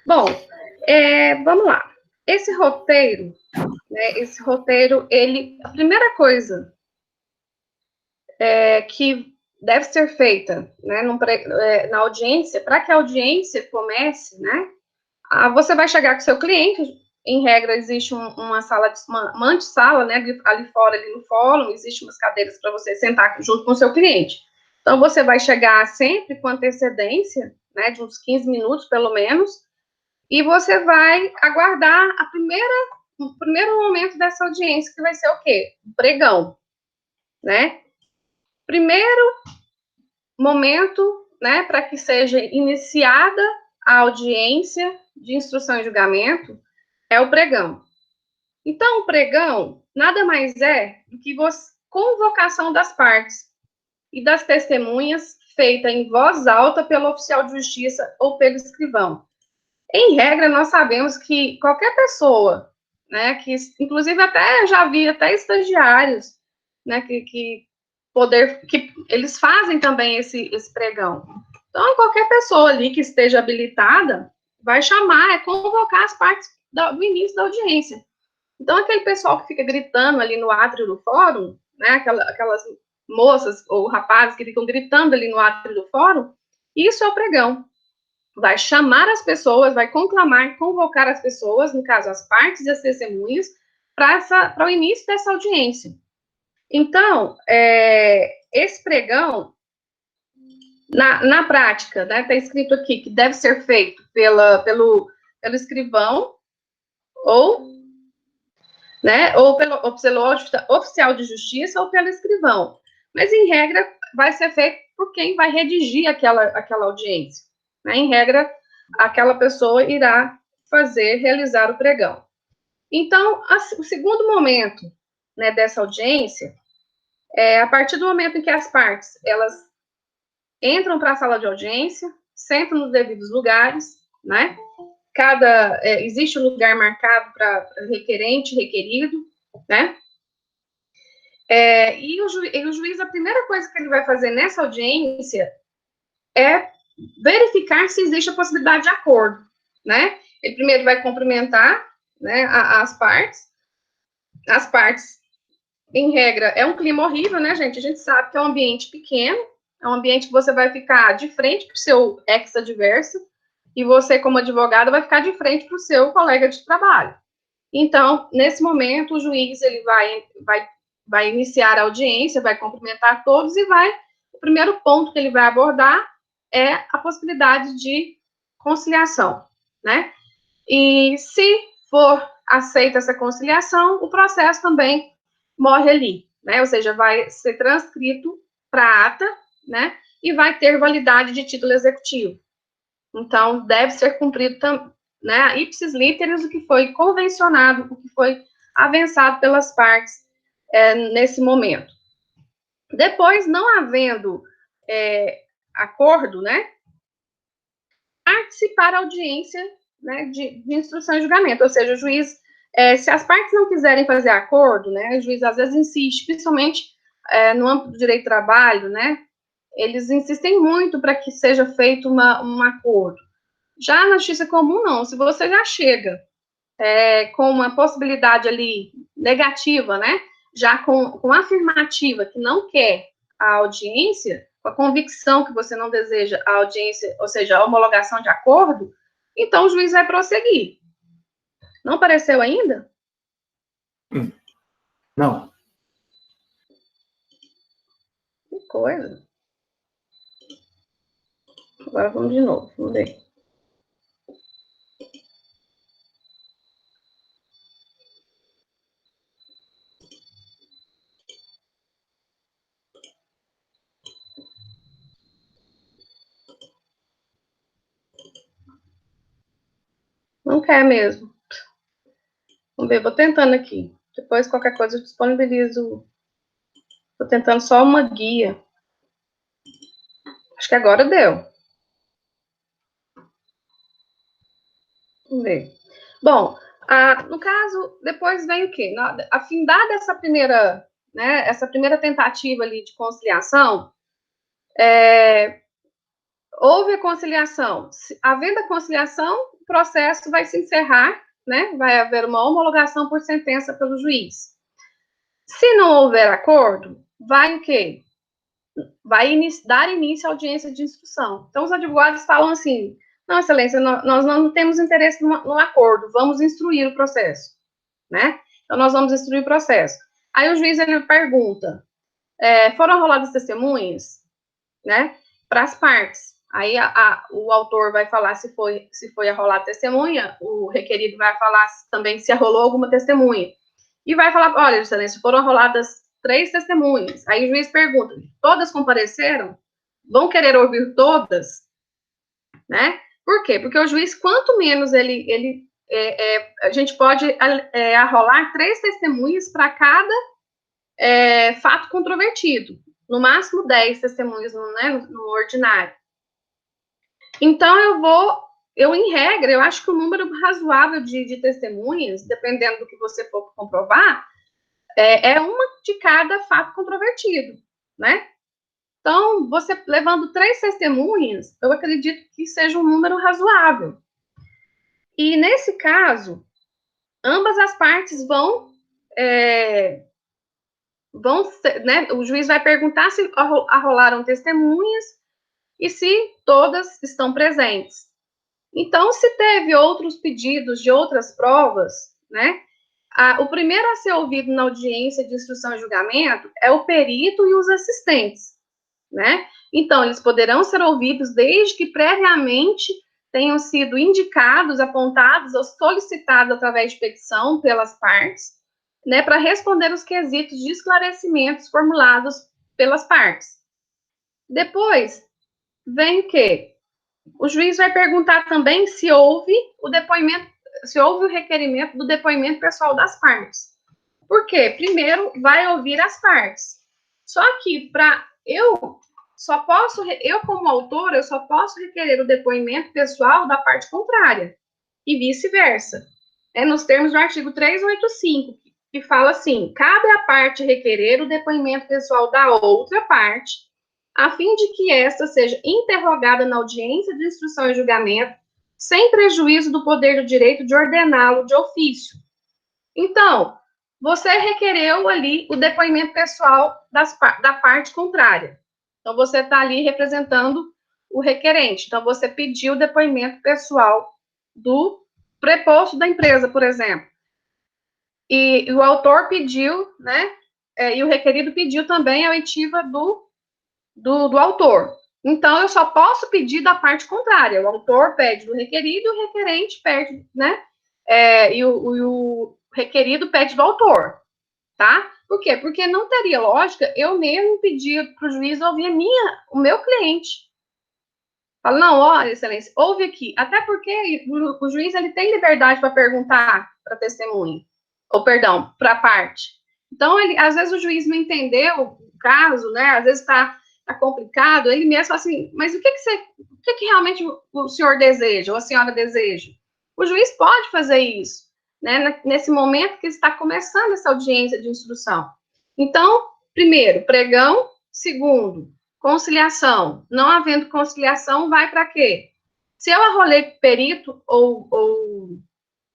Bom, vamos lá. Esse roteiro, a primeira coisa que deve ser feita, né, na audiência, para que a audiência comece, né, você vai chegar com o seu cliente, em regra, existe uma sala, uma antessala, né, ali fora, ali no fórum, existem umas cadeiras para você sentar junto com o seu cliente. Então, você vai chegar sempre com antecedência, né, de uns 15 minutos, pelo menos, e você vai aguardar o primeiro momento dessa audiência, que vai ser o quê? O pregão, né? Primeiro momento, né, para que seja iniciada a audiência de instrução e julgamento, é o pregão. Então, o pregão nada mais é do que convocação das partes e das testemunhas feita em voz alta pelo oficial de justiça ou pelo escrivão. Em regra, nós sabemos que qualquer pessoa, né, que inclusive até já vi até estagiários, né, que eles fazem também esse pregão. Então, qualquer pessoa ali que esteja habilitada vai chamar, convocar as partes do início da audiência. Então, aquele pessoal que fica gritando ali no átrio do fórum, né, aquelas moças ou rapazes que ficam gritando ali no átrio do fórum, isso é o pregão. Vai chamar as pessoas, vai conclamar, convocar as pessoas, no caso, as partes e as testemunhas, para o início dessa audiência. Então, esse pregão, na prática, né, está escrito aqui que deve ser feito pelo escrivão ou pelo oficial de justiça ou pelo escrivão. Mas, em regra, vai ser feito por quem vai redigir aquela audiência. Né? Em regra, aquela pessoa irá realizar o pregão. Então, o segundo momento, né, dessa audiência é a partir do momento em que as partes, elas entram para a sala de audiência, sentam nos devidos lugares, né? Existe um lugar marcado para requerente, requerido, né? E o juiz, a primeira coisa que ele vai fazer nessa audiência é verificar se existe a possibilidade de acordo, né? Ele primeiro vai cumprimentar, né, as partes. As partes, em regra, é um clima horrível, né, gente? A gente sabe que é um ambiente pequeno, é um ambiente que você vai ficar de frente para o seu ex-adverso, e você, como advogada, vai ficar de frente para o seu colega de trabalho. Então, nesse momento, o juiz ele vai iniciar a audiência, vai cumprimentar todos e o primeiro ponto que ele vai abordar é a possibilidade de conciliação, né? E se for aceita essa conciliação, o processo também morre ali, né? Ou seja, vai ser transcrito para ata, né? E vai ter validade de título executivo. Então, deve ser cumprido, né, ipsis literis, o que foi convencionado, o que foi avançado pelas partes nesse momento. Depois, não havendo acordo, né, participar da audiência, né, de instrução e julgamento, ou seja, o juiz, se as partes não quiserem fazer acordo, né, o juiz às vezes insiste, principalmente no âmbito do direito do trabalho, né, eles insistem muito para que seja feito um acordo. Já na justiça comum, não. Se você já chega com uma possibilidade ali negativa, né? Já com afirmativa que não quer a audiência, com a convicção que você não deseja a audiência, ou seja, a homologação de acordo, então o juiz vai prosseguir. Não apareceu ainda? Não. Que coisa. Agora vamos de novo, vamos ver. Não quer mesmo. Vamos ver, vou tentando aqui. Depois, qualquer coisa, eu disponibilizo. Estou tentando só uma guia. Acho que agora deu. Vamos ver. Bom, no caso, depois vem o quê? Afindada essa primeira, né, essa primeira tentativa ali de conciliação, houve a conciliação. Havendo a conciliação, processo vai se encerrar, né? Vai haver uma homologação por sentença pelo juiz. Se não houver acordo, vai o quê? Vai dar início à audiência de instrução. Então, os advogados falam assim, não, excelência, nós não temos interesse no acordo, vamos instruir o processo, né? Então, nós vamos instruir o processo. Aí o juiz, ele pergunta, foram roladas testemunhas, né, para as partes. Aí o autor vai falar se foi arrolada testemunha, o requerido vai falar também se arrolou alguma testemunha. E vai falar, olha, excelência, foram arroladas 3 testemunhas. Aí o juiz pergunta, todas compareceram? Vão querer ouvir todas? Né? Por quê? Porque o juiz, quanto menos a gente pode arrolar 3 testemunhas para cada fato controvertido. No máximo 10 testemunhas, no ordinário. Então, em regra, eu acho que o número razoável de testemunhas, dependendo do que você for comprovar, é uma de cada fato controvertido, né? Então, você levando 3 testemunhas, eu acredito que seja um número razoável. E, nesse caso, ambas as partes vão né, o juiz vai perguntar se arrolaram testemunhas e se todas estão presentes. Então, se teve outros pedidos de outras provas, né, o primeiro a ser ouvido na audiência de instrução e julgamento é o perito e os assistentes, né? Então, eles poderão ser ouvidos desde que previamente tenham sido indicados, apontados ou solicitados através de petição pelas partes, né, para responder os quesitos de esclarecimentos formulados pelas partes. Depois, vem o quê? O juiz vai perguntar também se houve o requerimento do depoimento pessoal das partes. Por quê? Primeiro, vai ouvir as partes. Só que eu como autor, eu só posso requerer o depoimento pessoal da parte contrária, e vice-versa. Nos termos do artigo 385, que fala assim, cabe à parte requerer o depoimento pessoal da outra parte, a fim de que esta seja interrogada na audiência de instrução e julgamento, sem prejuízo do poder do direito de ordená-lo de ofício. Então, você requereu ali o depoimento pessoal da parte contrária. Então, você está ali representando o requerente. Então, você pediu o depoimento pessoal do preposto da empresa, por exemplo. E o autor pediu, né? E o requerido pediu também a oitiva do autor. Então, eu só posso pedir da parte contrária. O autor pede do requerido e o requerente pede, né? E o requerido pede do autor, tá? Por quê? Porque não teria lógica eu mesmo pedir para o juiz ouvir o meu cliente. Fala, não, olha, excelência, ouve aqui. Até porque o juiz ele tem liberdade para perguntar para a testemunha, ou perdão, para a parte. Então, às vezes o juiz não entendeu o caso, né? Às vezes está complicado, ele mesmo fala assim, mas o que realmente o senhor deseja, ou a senhora deseja? O juiz pode fazer isso, né? Nesse momento que está começando essa audiência de instrução. Então, primeiro, pregão. Segundo, conciliação. Não havendo conciliação, vai para quê? Se eu arrolei perito ou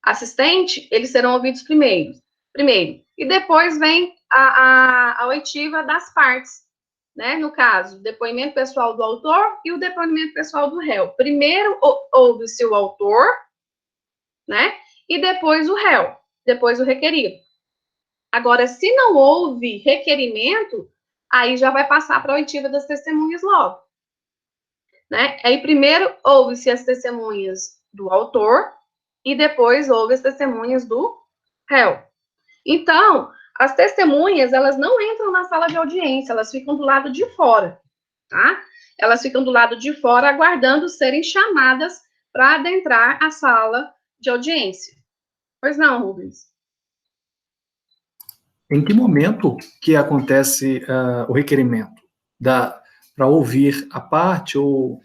assistente, eles serão ouvidos primeiro. E depois vem a oitiva das partes, né? No caso, o depoimento pessoal do autor e o depoimento pessoal do réu. Primeiro ouve-se o autor, né? E depois o réu, depois o requerido. Agora, se não houve requerimento, aí já vai passar para a oitiva das testemunhas logo, né? Aí primeiro ouve-se as testemunhas do autor e depois ouve as testemunhas do réu. Então, as testemunhas, elas não entram na sala de audiência, elas ficam do lado de fora, tá? Elas ficam do lado de fora aguardando serem chamadas para adentrar a sala de audiência. Pois não, Rubens? Em que momento que acontece o requerimento? Para ouvir a parte ou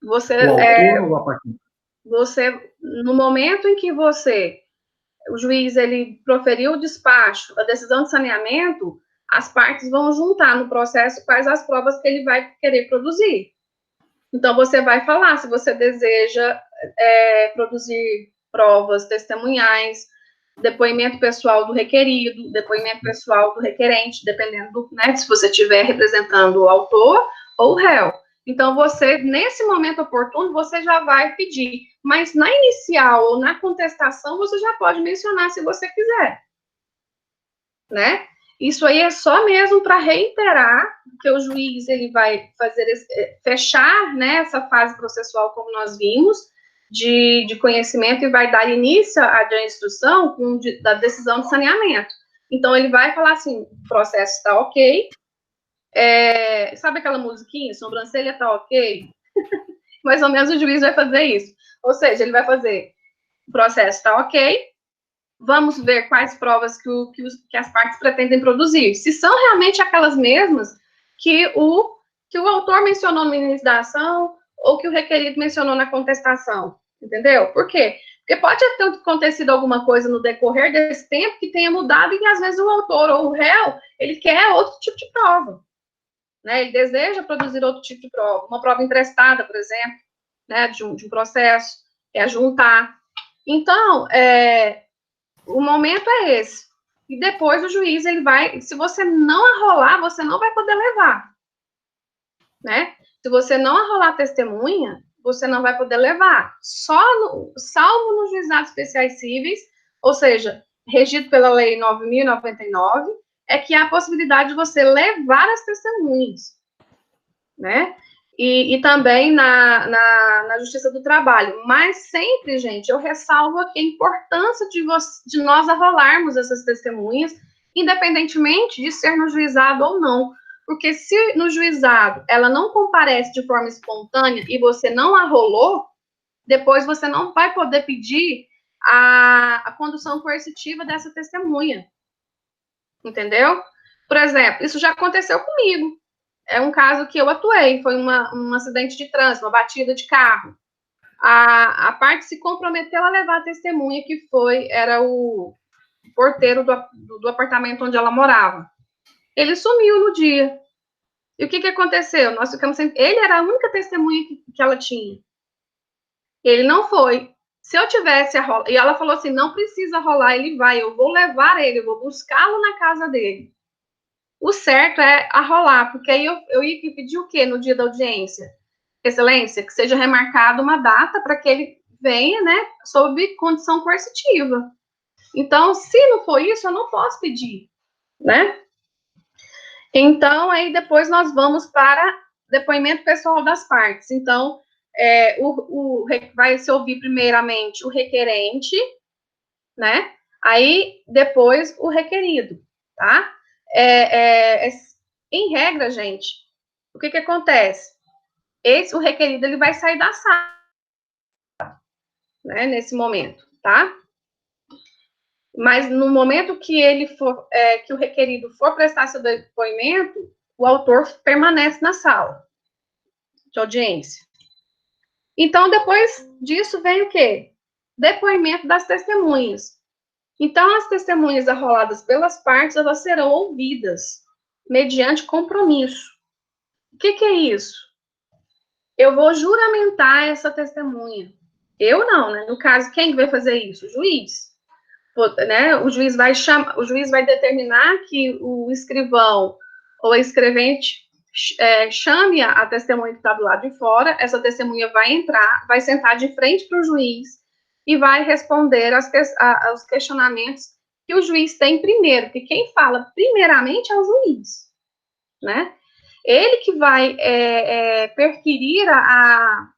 o autor ou a parte? No momento em que o juiz ele proferiu o despacho, a decisão de saneamento, as partes vão juntar no processo quais as provas que ele vai querer produzir. Então, você vai falar se você deseja produzir provas testemunhais, depoimento pessoal do requerido, depoimento pessoal do requerente, dependendo né, se você estiver representando o autor ou o réu. Então, você, nesse momento oportuno, você já vai pedir. Mas na inicial ou na contestação, você já pode mencionar se você quiser. Né? Isso aí é só mesmo para reiterar que o juiz ele vai fazer fechar né, essa fase processual, como nós vimos, de conhecimento e vai dar início à instrução da decisão de saneamento. Então, ele vai falar assim, o processo está ok, sabe aquela musiquinha, sobrancelha está ok? Mais ou menos o juiz vai fazer isso. Ou seja, ele vai fazer, o processo está ok, vamos ver quais provas que as partes pretendem produzir. Se são realmente aquelas mesmas que o autor mencionou no início da ação ou que o requerido mencionou na contestação. Entendeu? Por quê? Porque pode ter acontecido alguma coisa no decorrer desse tempo que tenha mudado e que, às vezes, o autor ou o réu, ele quer outro tipo de prova. Né? Ele deseja produzir outro tipo de prova. Uma prova emprestada, por exemplo, né, de um processo, juntar. Então, o momento é esse. E depois o juiz, ele vai... Se você não arrolar, você não vai poder levar. Né? Se você não arrolar a testemunha, você não vai poder levar. Salvo nos juizados especiais cíveis, ou seja, regido pela Lei 9.099, é que há a possibilidade de você levar as testemunhas. Né? E também na Justiça do Trabalho. Mas sempre, gente, eu ressalvo aqui a importância de nós arrolarmos essas testemunhas, independentemente de ser no juizado ou não. Porque se no juizado ela não comparece de forma espontânea e você não arrolou, depois você não vai poder pedir a condução coercitiva dessa testemunha. Entendeu? Por exemplo, isso já aconteceu comigo. É um caso que eu atuei, foi um acidente de trânsito, uma batida de carro. A parte se comprometeu a levar a testemunha, que era o porteiro do apartamento onde ela morava. Ele sumiu no dia. E o que aconteceu? Nós ficamos sem... Ele era a única testemunha que ela tinha. Ele não foi. Se eu tivesse arrolado... E ela falou assim, não precisa rolar, ele vai, eu vou levar ele, eu vou buscá-lo na casa dele. O certo é arrolar, porque aí eu ia pedir o quê no dia da audiência? Excelência, que seja remarcada uma data para que ele venha, né, sob condição coercitiva. Então, se não for isso, eu não posso pedir, né? Então, aí depois nós vamos para depoimento pessoal das partes. Então, vai se ouvir primeiramente o requerente, né? Aí, depois, o requerido, tá? Em regra, gente, o que acontece? O requerido, ele vai sair da sala, né, nesse momento, tá? Mas no momento que que o requerido for prestar seu depoimento, o autor permanece na sala de audiência. Então, depois disso, vem o quê? Depoimento das testemunhas. Então, as testemunhas arroladas pelas partes, elas serão ouvidas mediante compromisso. O que é isso? Eu vou juramentar essa testemunha. Eu não, né? No caso, quem vai fazer isso? O juiz. Né? O juiz vai determinar que o escrivão ou a escrevente chame a testemunha que está do lado de fora, essa testemunha vai entrar, vai sentar de frente para o juiz e vai responder aos questionamentos que o juiz tem primeiro, porque quem fala primeiramente é o juiz, né? Ele que vai perquirir a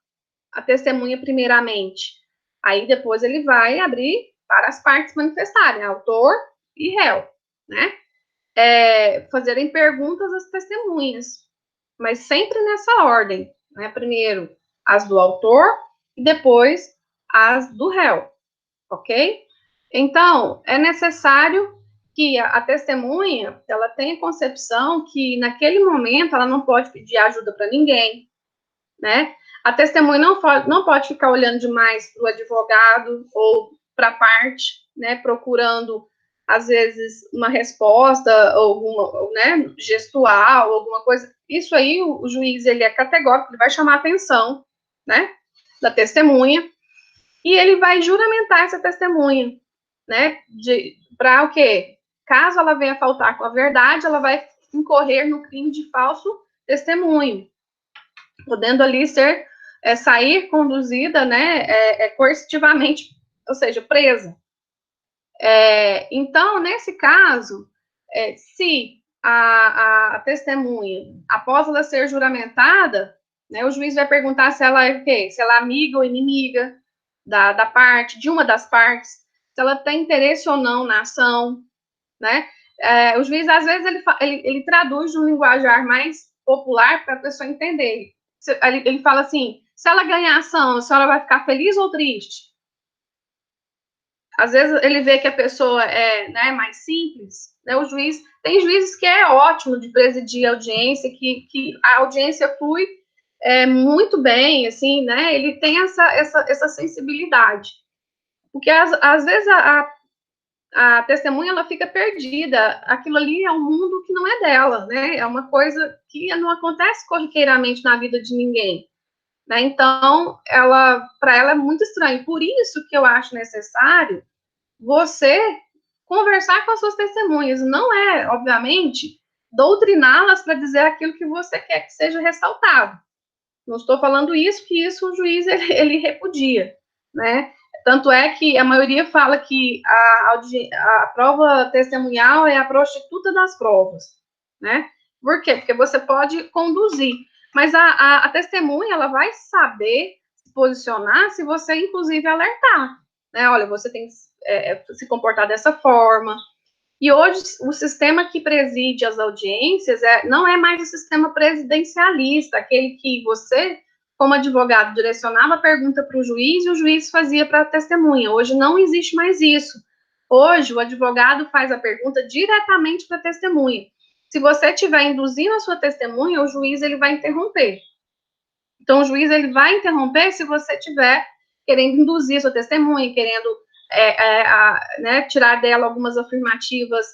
testemunha primeiramente. Aí depois ele vai abrir para as partes manifestarem, autor e réu, né? Fazerem perguntas às testemunhas, mas sempre nessa ordem, né? Primeiro as do autor e depois as do réu, ok? Então, é necessário que a testemunha, ela tenha concepção que naquele momento ela não pode pedir ajuda para ninguém, né? A testemunha não pode ficar olhando demais para o advogado ou para a parte, né, procurando, às vezes, uma resposta, alguma, né, gestual, alguma coisa. Isso aí, o juiz, ele é categórico, ele vai chamar a atenção, né, da testemunha. e ele vai juramentar essa testemunha, né, para o quê? Caso ela venha faltar com a verdade, ela vai incorrer no crime de falso testemunho, podendo ali sair conduzida, né, coercitivamente, ou seja, presa. Então, nesse caso, se a testemunha, após ela ser juramentada, né, o juiz vai perguntar se ela é o quê? Se ela é amiga ou inimiga da parte, de uma das partes, se ela tem interesse ou não na ação, né? O juiz, às vezes, ele traduz de um linguajar mais popular para a pessoa entender. Ele fala assim, se ela ganhar a ação, a senhora vai ficar feliz ou triste? Às vezes ele vê que a pessoa é, né, mais simples, né, o juiz, tem juízes que é ótimo de presidir a audiência, que a audiência flui muito bem, assim, né, ele tem essa sensibilidade, porque às vezes a testemunha, ela fica perdida, aquilo ali é um mundo que não é dela, né, é uma coisa que não acontece corriqueiramente na vida de ninguém, né, então, para ela é muito estranho, por isso que eu acho necessário você conversar com as suas testemunhas, não é, obviamente, doutriná-las para dizer aquilo que você quer que seja ressaltado. Não estou falando isso, que isso o juiz, ele repudia, né? Tanto é que a maioria fala que a prova testemunhal é a prostituta das provas, né? Por quê? Porque você pode conduzir, mas a testemunha, ela vai saber se posicionar se você, inclusive, alertar, né? Olha, você tem que se comportar dessa forma. E hoje, o sistema que preside as audiências não é mais o sistema presidencialista, aquele que você, como advogado, direcionava a pergunta para o juiz e o juiz fazia para a testemunha. Hoje não existe mais isso. Hoje, o advogado faz a pergunta diretamente para a testemunha. Se você estiver induzindo a sua testemunha, o juiz ele vai interromper. Então, o juiz ele vai interromper se você estiver querendo induzir a sua testemunha, querendo né, tirar dela algumas afirmativas.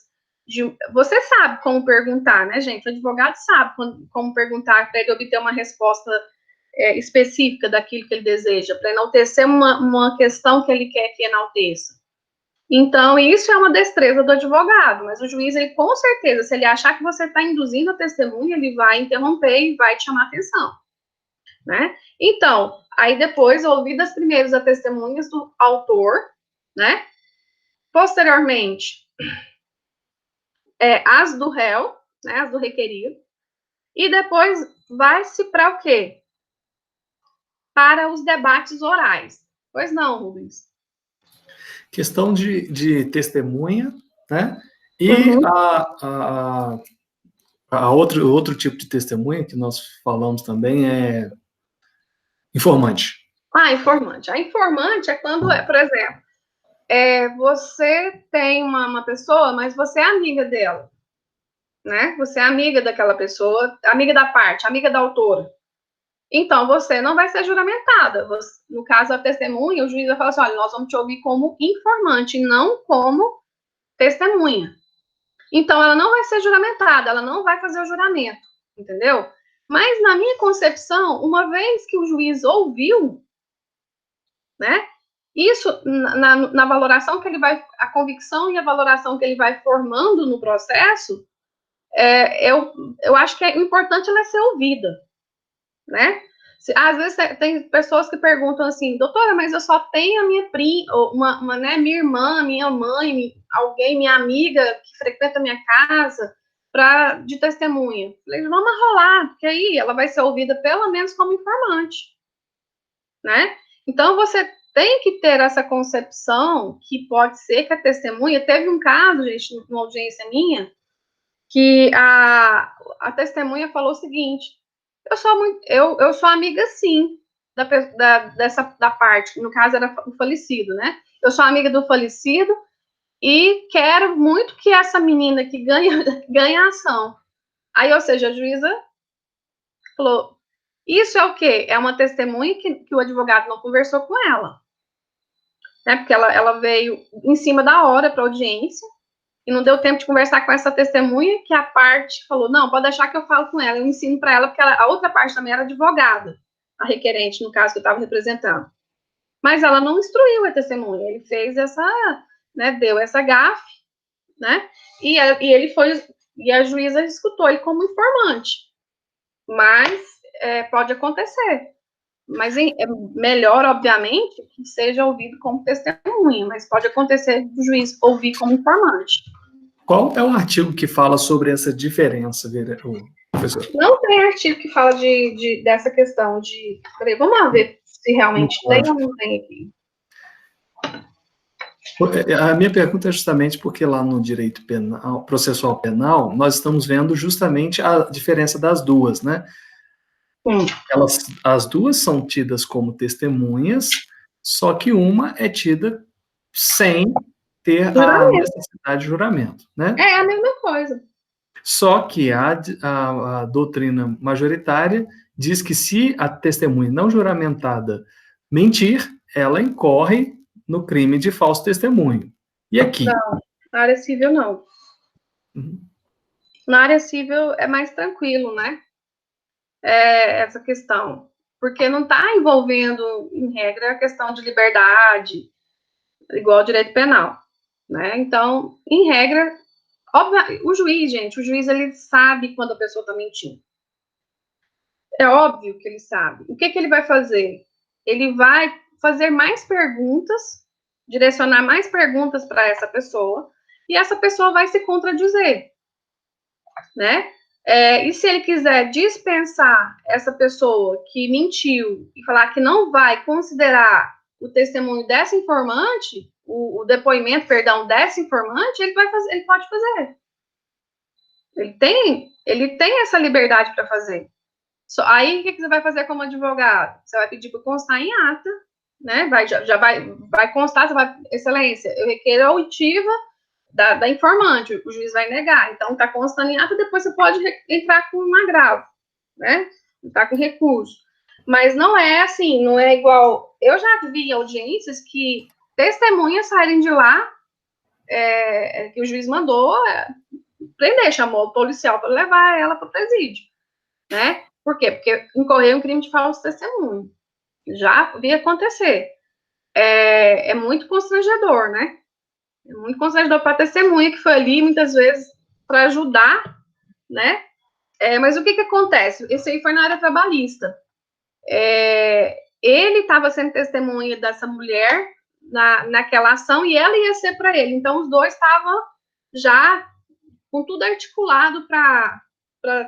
Você sabe como perguntar, né, gente? O advogado sabe como perguntar para ele obter uma resposta específica daquilo que ele deseja, para enaltecer uma questão que ele quer que enalteça. Então, isso é uma destreza do advogado, mas o juiz, ele, com certeza, se ele achar que você está induzindo a testemunha, ele vai interromper e vai te chamar atenção, né? Então, aí depois, ouvidas primeiros as testemunhas do autor, né? Posteriormente, as do réu, né? As do requerido, e depois vai-se para o quê? Para os debates orais. Pois não, Rubens? Questão de testemunha, né? E outro tipo de testemunha que nós falamos também é informante. Informante. A informante é quando, por exemplo, você tem uma pessoa, mas você é amiga dela, né? Você é amiga daquela pessoa, amiga da parte, amiga da autora. Então, você não vai ser juramentada. No caso, a testemunha, o juiz vai falar assim, olha, nós vamos te ouvir como informante, não como testemunha. Então, ela não vai ser juramentada, ela não vai fazer o juramento, entendeu? Mas, na minha concepção, uma vez que o juiz ouviu, né, isso, na valoração que ele vai, a convicção e a valoração que ele vai formando no processo, eu acho que é importante ela ser ouvida, né? Às vezes tem pessoas que perguntam assim, doutora, mas eu só tenho a minha prima, né, minha irmã, minha mãe, alguém, minha amiga que frequenta a minha casa de testemunha. Falei, vamos rolar, porque aí ela vai ser ouvida pelo menos como informante, né? Então você tem que ter essa concepção que pode ser que a testemunha, teve um caso, gente, numa audiência minha, que a testemunha falou o seguinte, eu sou amiga, sim, da parte, no caso era o falecido, né? Eu sou amiga do falecido e quero muito que essa menina que ganhe a ação. Aí, ou seja, a juíza falou, isso é o quê? É uma testemunha que o advogado não conversou com ela, né? Porque ela veio em cima da hora para a audiência, e não deu tempo de conversar com essa testemunha, que a parte falou, não, pode deixar que eu falo com ela, eu ensino para ela, porque a outra parte também era advogada, a requerente, no caso, que eu estava representando. mas ela não instruiu a testemunha, ele fez essa, né, deu essa gafe, né, e ele foi, e a juíza escutou ele como informante, mas pode acontecer, mas é melhor, obviamente, que seja ouvido como testemunha, mas pode acontecer do juiz ouvir como informante. Qual é o artigo que fala sobre essa diferença, professor? Não tem artigo que fala dessa questão de... Peraí, vamos lá ver se realmente tem ou não tem aqui. A minha pergunta é justamente porque lá no direito penal, processual penal, nós estamos vendo justamente a diferença das duas, né? As duas são tidas como testemunhas, só que uma é tida sem ter a necessidade de juramento, né? É a mesma coisa. Só que a doutrina majoritária diz que se a testemunha não juramentada mentir, ela incorre no crime de falso testemunho. E aqui? Não, na área civil não. Na área civil é mais tranquilo, né? Essa questão. Porque não está envolvendo, em regra, a questão de liberdade, igual ao direito penal, né? Então, em regra, o juiz, ele sabe quando a pessoa está mentindo. É óbvio que ele sabe. O que ele vai fazer? Ele vai fazer mais perguntas, direcionar mais perguntas para essa pessoa, e essa pessoa vai se contradizer, né? E se ele quiser dispensar essa pessoa que mentiu e falar que não vai considerar o testemunho dessa informante, o depoimento, perdão, dessa informante, ele pode fazer. Ele tem essa liberdade para fazer. Aí, o que você vai fazer como advogado? Você vai pedir para constar em ata, né? Já vai constar, você vai, excelência, eu requeiro a oitiva da informante, o juiz vai negar. Então, está constando em ata, depois você pode entrar com um agravo, né? Entrar com recurso. Mas não é assim, não é igual... Eu já vi audiências que testemunhas saírem de lá, que o juiz mandou prender, chamou o policial para levar ela para o presídio, né? Por quê? Porque incorreu um crime de falso testemunho. Já vi acontecer. É muito constrangedor, né? É muito constrangedor para a testemunha que foi ali, muitas vezes, para ajudar, né? Mas o que acontece? Esse aí foi na área trabalhista. Ele estava sendo testemunha dessa mulher naquela ação e ela ia ser para ele. Então, os dois estavam já com tudo articulado para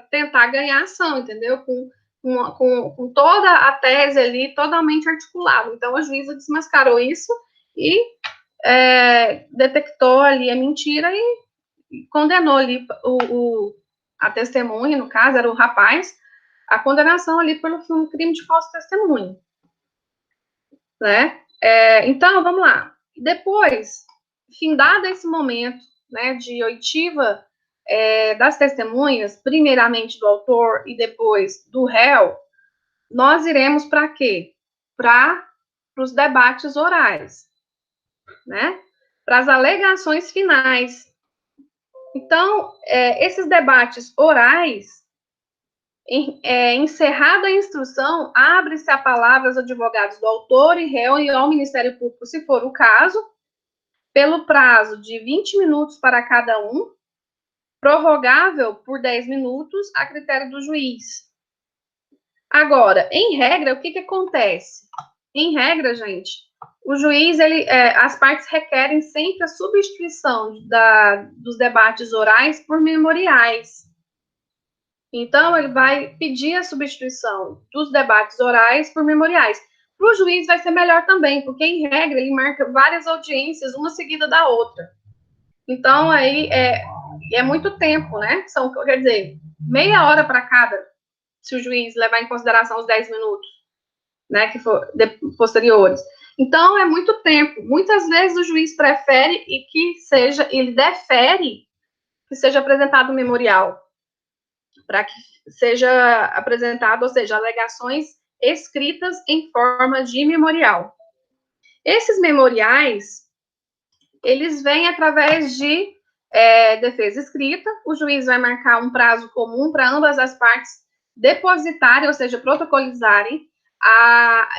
tentar ganhar a ação, entendeu? Com toda a tese ali totalmente articulada. Então, a juíza desmascarou isso e detectou ali a mentira e condenou ali a testemunha, no caso, era o rapaz, a condenação ali pelo crime de falso testemunho. Né? Então, vamos lá. Depois, findado esse momento, né, de oitiva das testemunhas, primeiramente do autor e depois do réu, nós iremos para quê? Para os debates orais, né? Para as alegações finais. Então, esses debates orais, encerrada a instrução, abre-se a palavra aos advogados do autor e réu e ao Ministério Público, se for o caso, pelo prazo de 20 minutos para cada um, prorrogável por 10 minutos, a critério do juiz. Agora, em regra, o que acontece? Em regra, gente, o juiz, as partes requerem sempre a substituição dos debates orais por memoriais. Então, ele vai pedir a substituição dos debates orais por memoriais. Para o juiz vai ser melhor também, porque, em regra, ele marca várias audiências, uma seguida da outra. Então, aí é muito tempo, né? Quer dizer, meia hora para cada, se o juiz levar em consideração os 10 minutos, né, que for posteriores. Então, é muito tempo. Muitas vezes o juiz prefere ele defere que seja apresentado um memorial, para que seja apresentado, ou seja, alegações escritas em forma de memorial. Esses memoriais, eles vêm através de defesa escrita, o juiz vai marcar um prazo comum para ambas as partes depositarem, ou seja, protocolizarem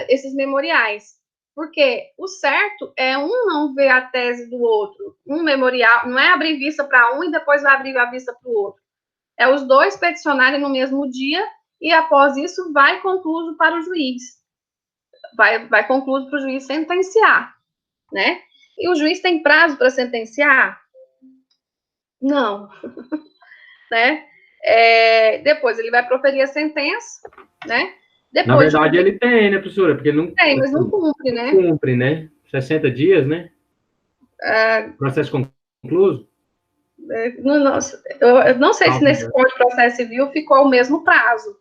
esses memoriais. Porque o certo é um não ver a tese do outro, um memorial, não é abrir vista para um e depois vai abrir a vista para o outro. É os dois peticionarem no mesmo dia e, após isso, vai concluso para o juiz. Vai concluso para o juiz sentenciar, né? E o juiz tem prazo para sentenciar? Não. Né? Depois ele vai proferir a sentença, né? Depois, na verdade, ele tem, né, professora? Porque ele não tem, mas não cumpre, né? Cumpre, né? 60 dias, né? Processo concluso? Eu não sei se nesse Código de Processo Civil ficou o mesmo prazo.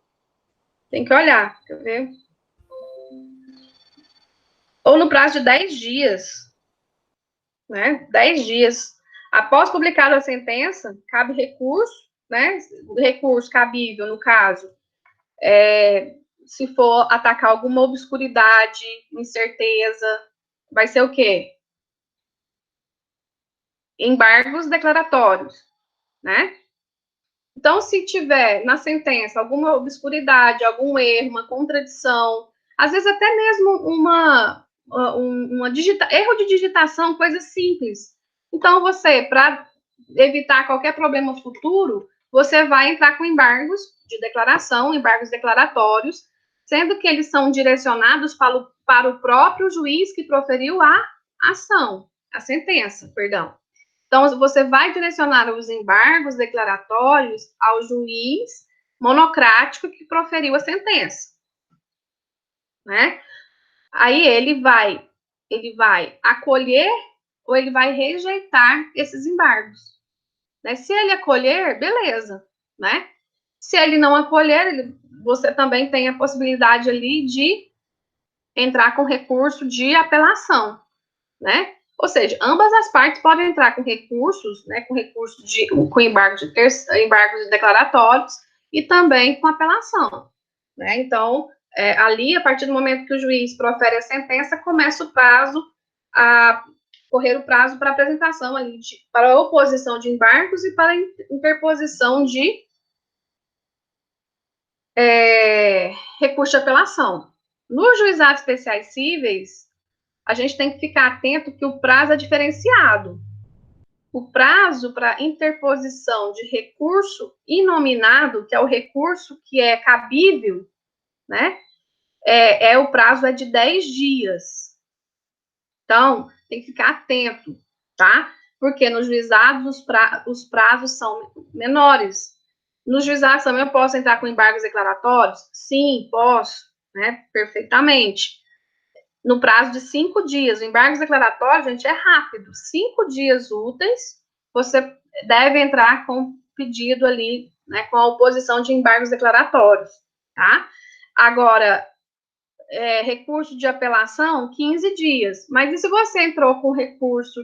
Tem que olhar, quer ver? Ou no prazo de 10 dias, né? 10 dias. Após publicada a sentença, cabe recurso, né? Recurso cabível, no caso, se for atacar alguma obscuridade, incerteza, vai ser o quê? Embargos declaratórios, né? Então, se tiver na sentença alguma obscuridade, algum erro, uma contradição, às vezes até mesmo erro de digitação, coisa simples. Então, você, para evitar qualquer problema futuro, você vai entrar com embargos de declaração, embargos declaratórios, sendo que eles são direcionados para o próprio juiz que proferiu a ação, a sentença, perdão. Então, você vai direcionar os embargos declaratórios ao juiz monocrático que proferiu a sentença, né? Aí ele vai acolher ou ele vai rejeitar esses embargos, né? Se ele acolher, beleza, né? Se ele não acolher, você também tem a possibilidade ali de entrar com recurso de apelação, né? Ou seja, ambas as partes podem entrar com recursos, né, com embargos declaratórios e também com apelação, né? Então, ali, a partir do momento que o juiz profere a sentença, começa o prazo a correr o prazo para apresentação ali para a oposição de embargos e para a interposição de recurso de apelação. Nos juizados especiais cíveis, a gente tem que ficar atento que o prazo é diferenciado. O prazo para interposição de recurso inominado, que é o recurso que é cabível, né? O prazo é de 10 dias. Então, tem que ficar atento, tá? Porque nos juizados os prazos são menores. Nos juizados também eu posso entrar com embargos declaratórios? Sim, posso, né? Perfeitamente. No prazo de 5 dias. O embargo declaratório, gente, é rápido. 5 dias úteis, você deve entrar com pedido ali, né, com a oposição de embargos declaratórios, tá? Agora, recurso de apelação, 15 dias. Mas e se você entrou com recurso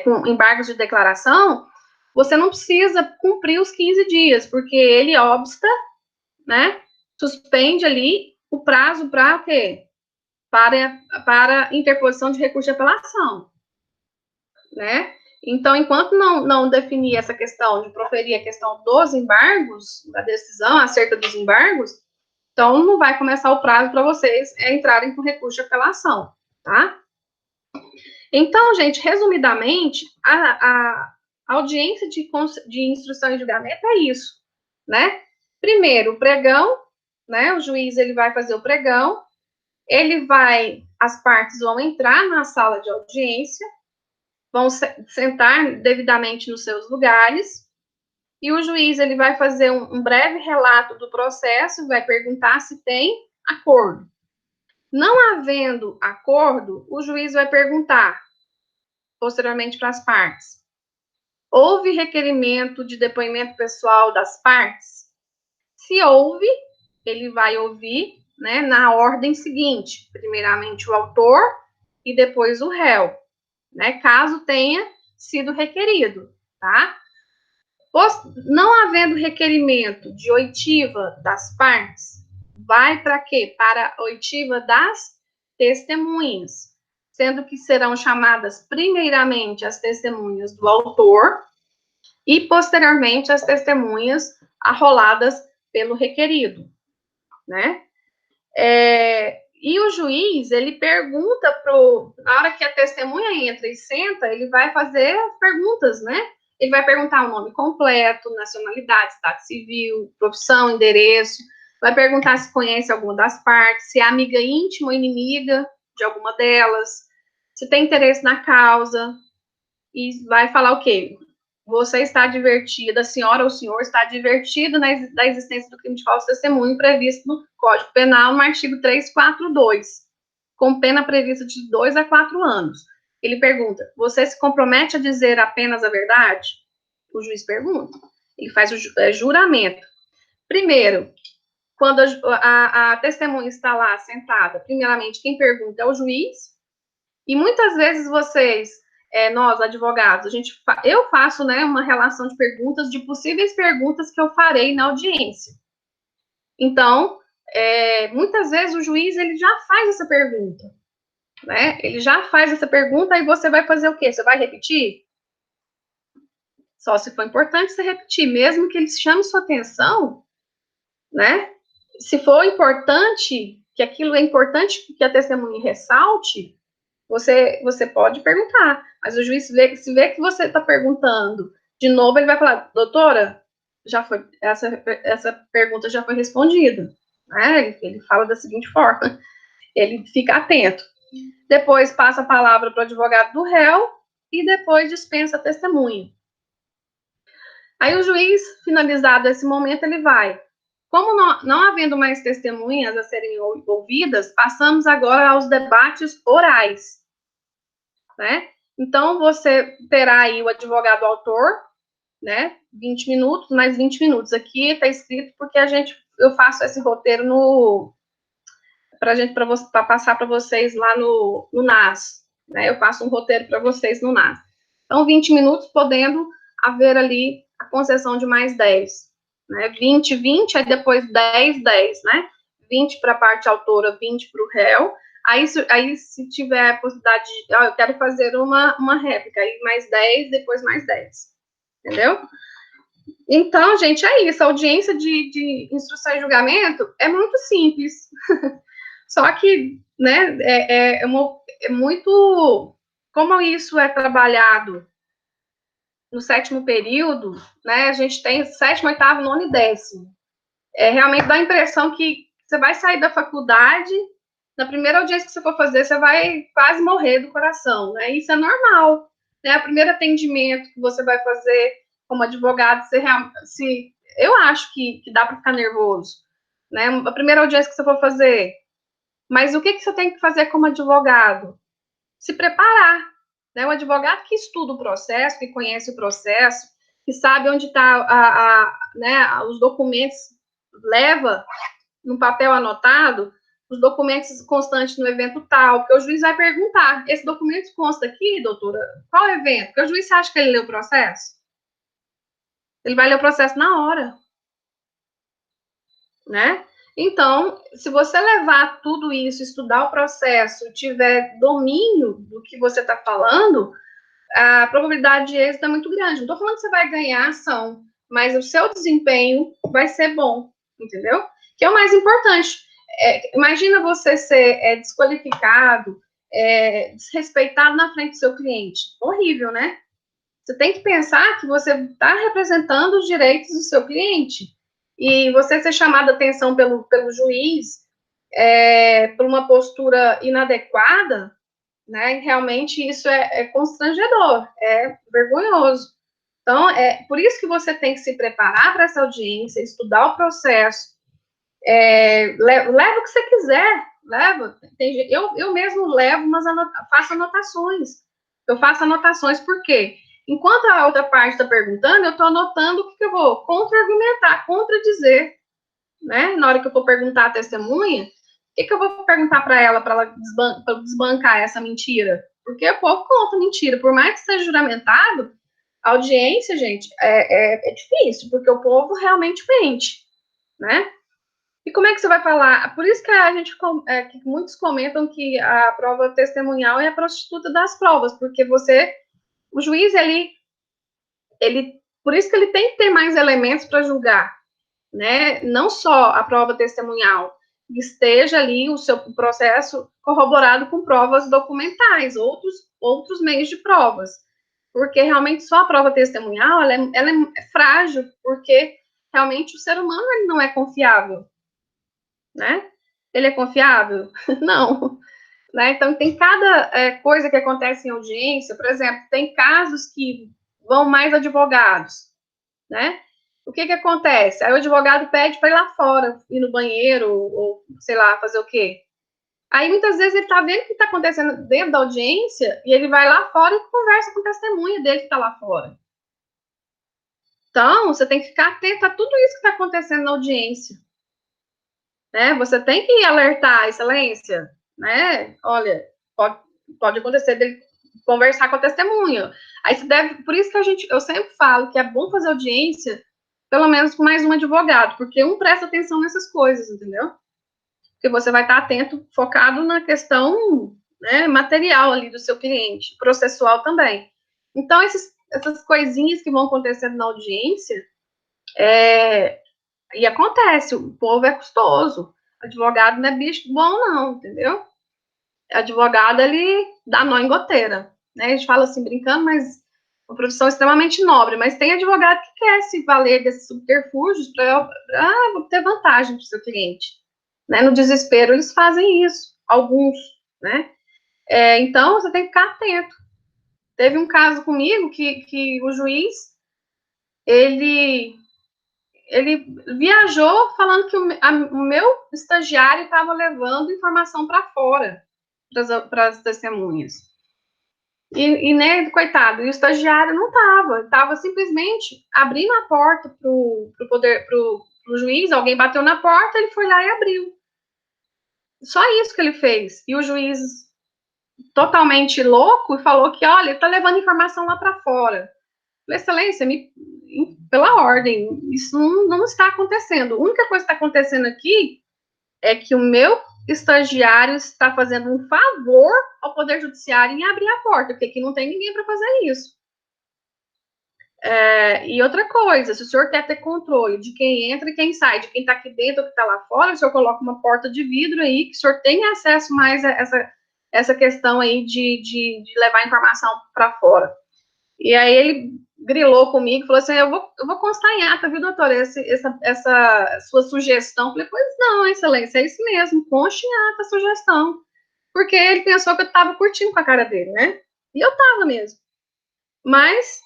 com embargos de declaração, você não precisa cumprir os 15 dias, porque ele obsta, né, suspende ali o prazo para o quê? Para interposição de recurso de apelação, né? Então, enquanto não definir essa questão de proferir a questão dos embargos, da decisão acerca dos embargos, então não vai começar o prazo para vocês entrarem com recurso de apelação, tá? Então, gente, resumidamente, a audiência de instrução e julgamento é isso, né? Primeiro, o pregão, né? O juiz ele vai fazer o pregão, as partes vão entrar na sala de audiência, vão sentar devidamente nos seus lugares, e o juiz ele vai fazer um breve relato do processo, vai perguntar se tem acordo. Não havendo acordo, o juiz vai perguntar, posteriormente para as partes, houve requerimento de depoimento pessoal das partes? Se houve, ele vai ouvir, né, na ordem seguinte, primeiramente o autor e depois o réu, né, caso tenha sido requerido, tá? Não havendo requerimento de oitiva das partes, vai para quê? Para a oitiva das testemunhas, sendo que serão chamadas primeiramente as testemunhas do autor e posteriormente as testemunhas arroladas pelo requerido, né? E o juiz, ele pergunta na hora que a testemunha entra e senta, ele vai fazer perguntas, né? Ele vai perguntar o nome completo, nacionalidade, estado civil, profissão, endereço, vai perguntar se conhece alguma das partes, se é amiga íntima ou inimiga de alguma delas, se tem interesse na causa, e vai falar o quê? Você está advertida, a senhora ou o senhor está advertido da existência do crime de falso testemunho previsto no Código Penal, no artigo 342, com pena prevista de 2 a 4 anos. Ele pergunta, você se compromete a dizer apenas a verdade? O juiz pergunta. Ele faz o juramento. Primeiro, quando a testemunha está lá sentada, primeiramente, quem pergunta é o juiz, e muitas vezes vocês, nós, advogados, eu faço, né, uma relação de perguntas, de possíveis perguntas que eu farei na audiência. Então, muitas vezes o juiz, ele já faz essa pergunta, né? Ele já faz essa pergunta, e você vai fazer o quê? Você vai repetir? Só se for importante você repetir, mesmo que ele chame sua atenção, né? Se for importante, que aquilo é importante que a testemunha ressalte, você pode perguntar, mas o juiz se vê que você está perguntando de novo, ele vai falar, doutora, já foi, essa pergunta já foi respondida, né? Ele fala da seguinte forma, ele fica atento. Depois passa a palavra para o advogado do réu e depois dispensa a testemunha. Aí o juiz, finalizado esse momento, ele vai. Como não havendo mais testemunhas a serem ouvidas, passamos agora aos debates orais, né? Então, você terá aí o advogado autor, né? 20 minutos, mais 20 minutos. Aqui está escrito porque eu faço esse roteiro para passar para vocês lá no NAS, né? Eu passo um roteiro para vocês no NAS. Então, 20 minutos, podendo haver ali a concessão de mais 10, né? 20, 20, aí depois 10, 10, né? 20 para a parte autora, 20 para o réu. Aí, se tiver a possibilidade de, eu quero fazer uma réplica, aí mais 10, depois mais 10. Entendeu? Então, gente, é isso. A audiência de instrução e julgamento é muito simples. Só que, né, é muito... Como isso é trabalhado no 7º período, né, a gente tem 7º, 8º, 9º e 10º. Realmente dá a impressão que você vai sair da faculdade, na primeira audiência que você for fazer, você vai quase morrer do coração, né? Isso é normal, né? O primeiro atendimento que você vai fazer como advogado, eu acho que dá para ficar nervoso, né? A primeira audiência que você for fazer, mas o que você tem que fazer como advogado? Se preparar, né? O advogado que estuda o processo, que conhece o processo, que sabe onde está né, os documentos, leva no papel anotado os documentos constantes no evento tal, porque o juiz vai perguntar, esse documento consta aqui, doutora, qual evento? Porque o juiz acha que ele leu o processo? Ele vai ler o processo na hora, né? Então, se você levar tudo isso, estudar o processo, tiver domínio do que você está falando, a probabilidade de êxito é muito grande. Não estou falando que você vai ganhar a ação, mas o seu desempenho vai ser bom, entendeu? Que é o mais importante. Imagina você ser desqualificado, desrespeitado na frente do seu cliente. Horrível, né? Você tem que pensar que você está representando os direitos do seu cliente. E você ser chamado a atenção pelo juiz por uma postura inadequada, né? Realmente isso é constrangedor, é vergonhoso. Então, por isso que você tem que se preparar para essa audiência, estudar o processo, leva o que você quiser, leva. Eu mesmo levo, mas faço anotações. Eu faço anotações por quê? Enquanto a outra parte está perguntando, eu estou anotando o que eu vou contra-argumentar, contra-dizer, né? Na hora que eu for perguntar à testemunha, o que eu vou perguntar para ela desbancar essa mentira? Porque o povo conta mentira, por mais que seja juramentado, a audiência, gente, é difícil, porque o povo realmente mente, né? E como é que você vai falar? Por isso que que muitos comentam que a prova testemunhal é a prostituta das provas, porque o juiz, por isso que ele tem que ter mais elementos para julgar, né? Não só a prova testemunhal, esteja ali o seu processo corroborado com provas documentais, outros meios de provas, porque realmente só a prova testemunhal, ela é frágil, porque realmente o ser humano ele não é confiável, né? Ele é confiável? Não. Né? Então, tem cada coisa que acontece em audiência, por exemplo, tem casos que vão mais advogados, né? O que acontece? Aí o advogado pede para ir lá fora, ir no banheiro, ou sei lá, fazer o quê? Aí, muitas vezes, ele está vendo o que está acontecendo dentro da audiência, e ele vai lá fora e conversa com a testemunha dele que está lá fora. Então, você tem que ficar atento a tudo isso que está acontecendo na audiência. Né? Você tem que alertar a excelência, né? Olha, pode acontecer dele conversar com a testemunha. Aí você deve, por isso que eu sempre falo que é bom fazer audiência, pelo menos com mais um advogado, porque um presta atenção nessas coisas, entendeu? Porque você vai estar atento, focado na questão, né, material ali do seu cliente, processual também. Então, essas coisinhas que vão acontecendo na audiência, e acontece, o povo é custoso. Advogado não é bicho bom, não, entendeu? Advogado, ele dá nó em goteira, né? A gente fala assim, brincando, mas é uma profissão extremamente nobre, mas tem advogado que quer se valer desses subterfúgios para ter vantagem para o seu cliente. Né? No desespero, eles fazem isso, alguns, né? Então, você tem que ficar atento. Teve um caso comigo que o juiz, ele viajou falando que o meu estagiário estava levando informação para fora, para as testemunhas. Né, coitado, e o estagiário não estava simplesmente abrindo a porta para o juiz, alguém bateu na porta, ele foi lá e abriu. Só isso que ele fez. E o juiz, totalmente louco, falou que, olha, ele está levando informação lá para fora. Excelência, pela ordem, isso não está acontecendo. A única coisa que está acontecendo aqui é que o meu estagiário está fazendo um favor ao Poder Judiciário em abrir a porta, porque aqui não tem ninguém para fazer isso. E outra coisa, se o senhor quer ter controle de quem entra e quem sai, de quem está aqui dentro ou que está lá fora, o senhor coloca uma porta de vidro aí, que o senhor tenha acesso mais a essa questão aí de levar informação para fora. E aí ele grilou comigo, falou assim, eu vou constar em ata, viu, doutora, essa sua sugestão. Eu falei, pois não, excelência, é isso mesmo, conste em ata a sugestão. Porque ele pensou que eu estava curtindo com a cara dele, né? E eu estava mesmo. Mas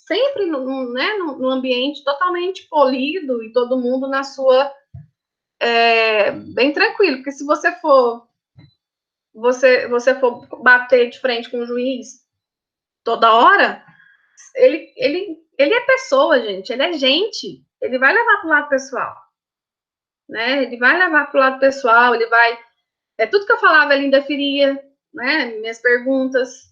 sempre no ambiente totalmente polido e todo mundo na sua... bem tranquilo, porque se você for bater de frente com o juiz toda hora, ele é pessoa, gente, ele é gente, ele vai levar para o lado pessoal, né, ele vai levar para o lado pessoal, ele vai, tudo que eu falava ele indeferia, né, minhas perguntas,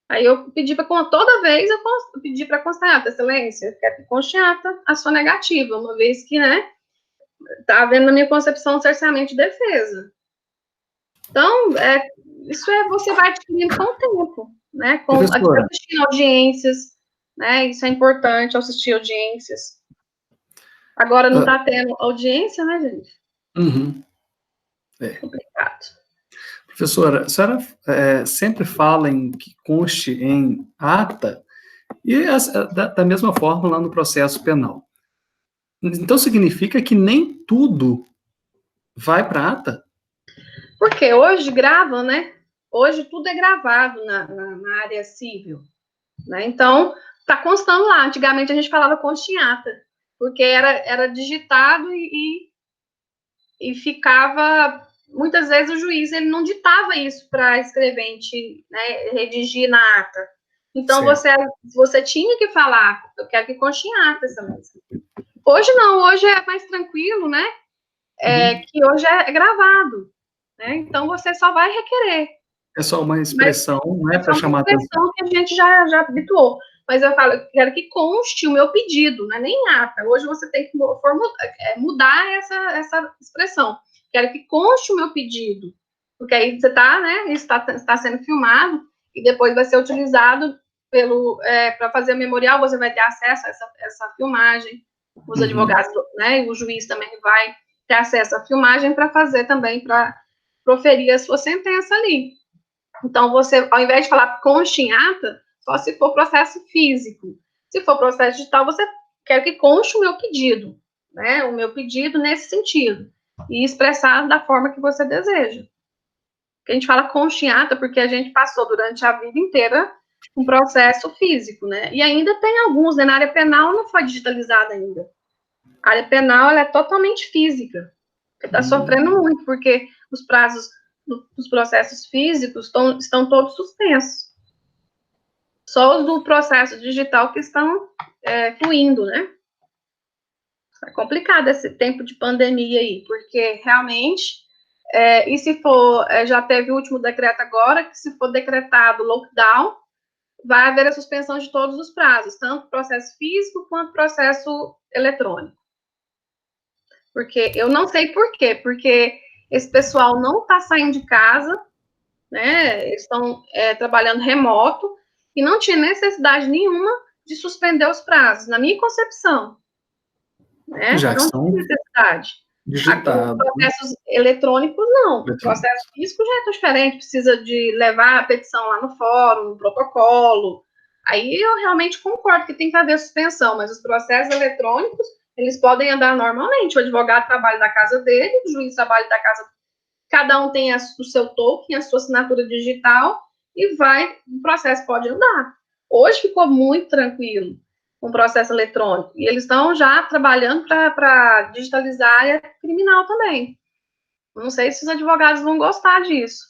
aí eu pedi para, toda vez eu pedi para constar, excelência, quero que conste a sua negativa, uma vez que, né, tá havendo na minha concepção um cerceamento de defesa. Então, você vai adquirindo com o tempo, né? Assistindo audiências, né? Isso é importante, assistir audiências. Agora não está tendo audiência, né, gente? Uhum. Complicado. Professora, a senhora sempre fala em que conste em ata, e da mesma forma lá no processo penal. Então, significa que nem tudo vai para a ata? Porque hoje gravam, né? Hoje tudo é gravado na área civil. Né? Então, está constando lá. Antigamente a gente falava conste em ata, porque era digitado e ficava... Muitas vezes o juiz ele não ditava isso para a escrevente, né, redigir na ata. Então, você tinha que falar, eu quero que conste em ata essa música. Hoje não, hoje é mais tranquilo, né? Que hoje é gravado. Né? Então, você só vai requerer. É só uma expressão, não é para chamar atenção. É uma expressão que a gente já habituou. Mas eu falo, eu quero que conste o meu pedido, não é nem ata. Hoje você tem que mudar essa expressão. Quero que conste o meu pedido. Porque aí você está, né? Isso está sendo filmado e depois vai ser utilizado para fazer o memorial, você vai ter acesso a essa filmagem. Os advogados, né, e o juiz também vai ter acesso à filmagem para fazer também, para proferir a sua sentença ali. Então, você, ao invés de falar conste em ata, só se for processo físico. Se for processo digital, você quer que conste o meu pedido, né? O meu pedido nesse sentido. E expressar da forma que você deseja. A gente fala conste em ata porque a gente passou durante a vida inteira um processo físico, né? E ainda tem alguns, né? Na área penal não foi digitalizada ainda. A área penal, ela é totalmente física. Está sofrendo muito, porque os prazos dos processos físicos estão todos suspensos. Só os do processo digital que estão fluindo, né? É complicado esse tempo de pandemia aí, porque realmente, e se for, já teve o último decreto agora, que se for decretado lockdown, vai haver a suspensão de todos os prazos, tanto processo físico quanto processo eletrônico. Porque eu não sei por quê, porque esse pessoal não está saindo de casa, né? Eles estão trabalhando remoto e não tinha necessidade nenhuma de suspender os prazos, na minha concepção. Né? Já que não são tinha necessidade. digitados. Processos eletrônicos, não. O processo físico já é diferente, precisa de levar a petição lá no fórum, no protocolo. Aí eu realmente concordo que tem que haver suspensão, mas os processos eletrônicos, eles podem andar normalmente. O advogado trabalha da casa dele, o juiz trabalha da casa dele. Cada um tem o seu token, a sua assinatura digital, e o processo pode andar. Hoje ficou muito tranquilo com o processo eletrônico, e eles estão já trabalhando para digitalizar a área criminal também. Não sei se os advogados vão gostar disso,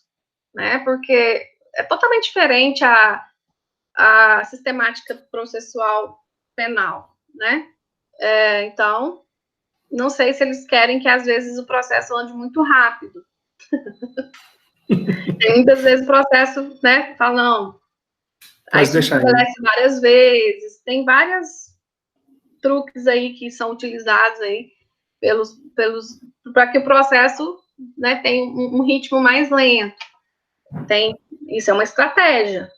né, porque é totalmente diferente a sistemática processual penal, né, então, não sei se eles querem que, às vezes, o processo ande muito rápido. Tem muitas vezes o processo, né, fala, não, aí se estabelece várias vezes, tem vários truques aí que são utilizados aí para que o processo, né, tenha um ritmo mais lento. Isso é uma estratégia,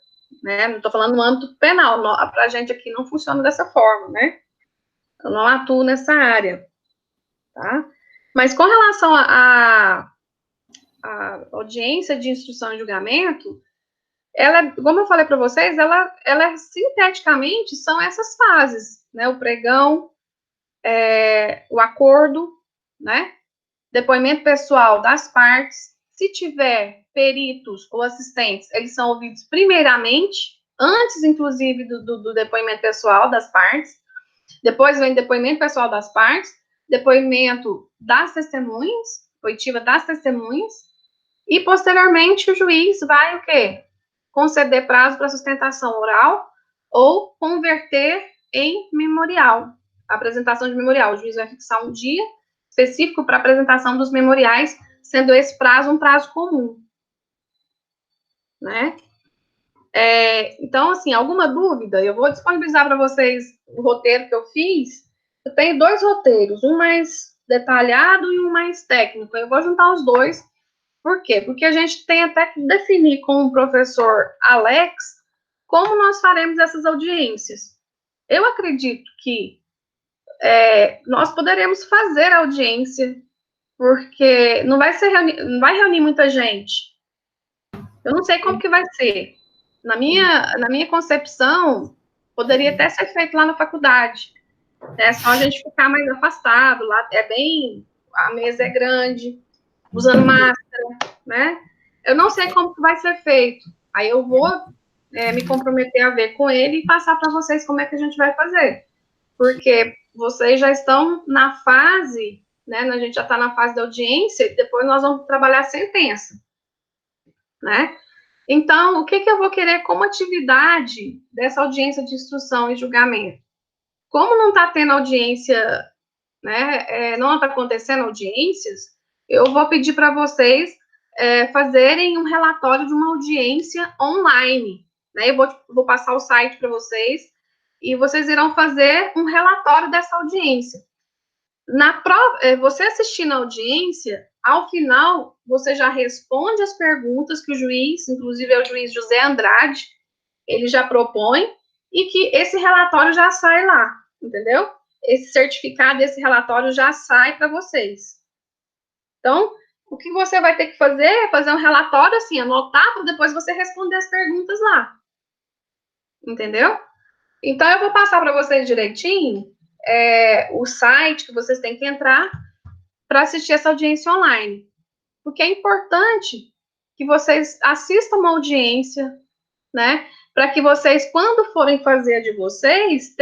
né, não estou falando no âmbito penal, para a gente aqui não funciona dessa forma, né, eu não atuo nessa área, tá? Mas com relação a audiência de instrução e julgamento, ela, como eu falei para vocês, ela sinteticamente são essas fases, né? O pregão, o acordo, né? Depoimento pessoal das partes. Se tiver peritos ou assistentes, eles são ouvidos primeiramente, antes, inclusive, do depoimento pessoal das partes. Depois vem depoimento pessoal das partes, depoimento das testemunhas, oitiva das testemunhas, e, posteriormente, o juiz vai o quê? Conceder prazo para sustentação oral ou converter em memorial. A apresentação de memorial. O juiz vai fixar um dia específico para apresentação dos memoriais, sendo esse prazo um prazo comum. Né? Então, assim, alguma dúvida? Eu vou disponibilizar para vocês o roteiro que eu fiz. Eu tenho 2 roteiros, um mais detalhado e um mais técnico. Eu vou juntar os dois. Por quê? Porque a gente tem até que definir com o professor Alex como nós faremos essas audiências. Eu acredito que nós poderemos fazer audiência, porque não vai reunir muita gente. Eu não sei como que vai ser. Na minha concepção, poderia até ser feito lá na faculdade. É só a gente ficar mais afastado, lá a mesa é grande, usando máscara, né? Eu não sei como que vai ser feito. Aí eu vou me comprometer a ver com ele e passar para vocês como é que a gente vai fazer. Porque vocês já estão na fase, né? A gente já está na fase da audiência e depois nós vamos trabalhar a sentença, né? Então, o que eu vou querer como atividade dessa audiência de instrução e julgamento? Como não está tendo audiência, né? Não está acontecendo audiências, eu vou pedir para vocês fazerem um relatório de uma audiência online, né? Eu vou passar o site para vocês e vocês irão fazer um relatório dessa audiência. Você assistindo a audiência, ao final, você já responde as perguntas que o juiz, inclusive é o juiz José Andrade, ele já propõe, e que esse relatório já sai lá, entendeu? esse certificado, esse relatório já sai para vocês. Então, o que você vai ter que fazer é fazer um relatório, assim, anotar, para depois você responder as perguntas lá. Entendeu? Então, eu vou passar para vocês direitinho o site que vocês têm que entrar para assistir essa audiência online. Porque é importante que vocês assistam uma audiência, né? Para que vocês, quando forem fazer a de vocês,